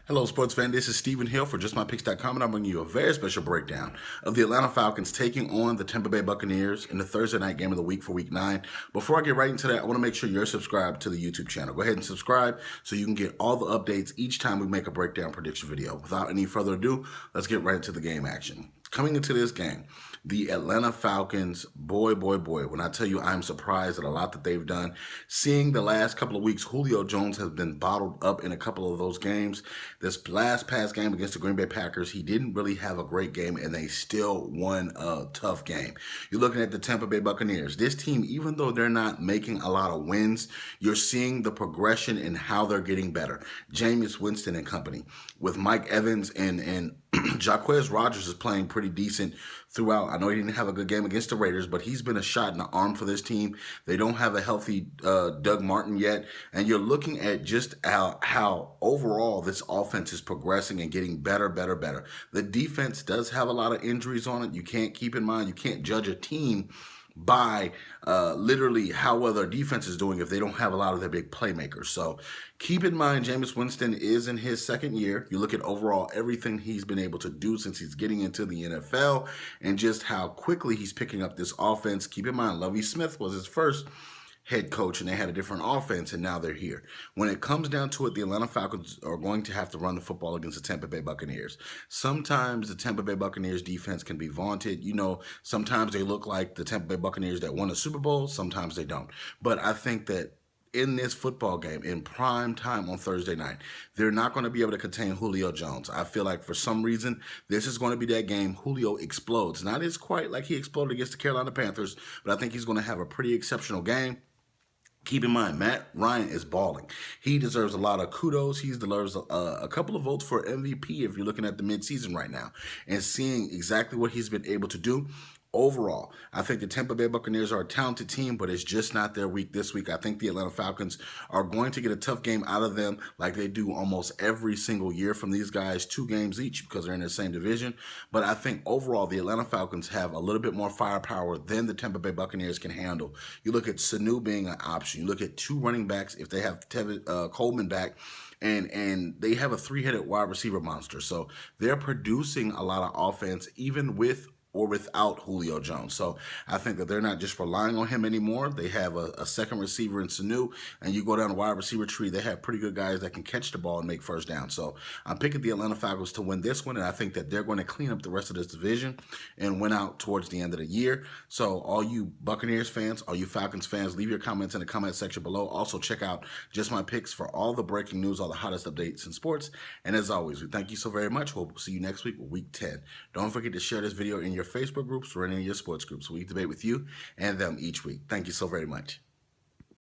Hello, sports fan. This is Stephen Hill for JustMyPicks.com, and I'm bringing you a very special breakdown of the Atlanta Falcons taking on the Tampa Bay Buccaneers in the Thursday night game of the week for Week 9. Before I get right into that, I want to make sure you're subscribed to the YouTube channel. Go ahead and subscribe so you can get all the updates each time we make a breakdown prediction video. Without any further ado, let's get right into the game action. Coming into this game, the Atlanta Falcons, boy, when I tell you I'm surprised at a lot that they've done. Seeing the last couple of weeks, Julio Jones has been bottled up in a couple of those games. This last past game against the Green Bay Packers, he didn't really have a great game, and they still won a tough game. You're looking at the Tampa Bay Buccaneers. This team, even though they're not making a lot of wins, you're seeing the progression in how they're getting better. Jameis Winston and company, with Mike Evans and Jaquez Rodgers is playing pretty decent throughout. I know he didn't have a good game against the Raiders, but he's been a shot in the arm for this team. They don't have a healthy Doug Martin yet, and you're looking at just how overall this offense is progressing and getting better. The defense does have a lot of injuries on it. You can't keep in mind, you can't judge a team by literally how well their defense is doing if they don't have a lot of their big playmakers. So keep in mind, Jameis Winston is in his second year. You look at overall everything he's been able to do since he's getting into the NFL and just how quickly he's picking up this offense. Keep in mind, Lovie Smith was his first head coach, and they had a different offense, and now they're here. When it comes down to it, the Atlanta Falcons are going to have to run the football against the Tampa Bay Buccaneers. Sometimes the Tampa Bay Buccaneers defense can be vaunted. You know, sometimes they look like the Tampa Bay Buccaneers that won a Super Bowl. Sometimes they don't. But I think that in this football game, in prime time on Thursday night, they're not going to be able to contain Julio Jones. I feel like for some reason, this is going to be that game Julio explodes. Not as quite like he exploded against the Carolina Panthers, but I think he's going to have a pretty exceptional game. Keep in mind, Matt Ryan is balling. He deserves a lot of kudos. He deserves a couple of votes for MVP if you're looking at the midseason right now and seeing exactly what he's been able to do. Overall, I think the Tampa Bay Buccaneers are a talented team, but it's just not their week this week. I think the Atlanta Falcons are going to get a tough game out of them like they do almost every single year from these guys, 2 games each because they're in the same division. But I think overall, the Atlanta Falcons have a little bit more firepower than the Tampa Bay Buccaneers can handle. You look at Sanu being an option. You look at 2 running backs if they have Coleman back. And they have a 3-headed wide receiver monster. So they're producing a lot of offense even with or without Julio Jones. So I think that they're not just relying on him anymore. They have a second receiver in Sanu, and you go down the wide receiver tree, they have pretty good guys that can catch the ball and make first down. So I'm picking the Atlanta Falcons to win this one, and I think that they're going to clean up the rest of this division and win out towards the end of the year. So all you Buccaneers fans, all you Falcons fans, leave your comments in the comment section below. Also check out Just My Picks for all the breaking news, all the hottest updates in sports. And as always, we thank you so very much. We'll see you next week with Week 10. Don't forget to share this video in your Facebook groups or any of your sports groups. We debate with you and them each week. Thank you so very much.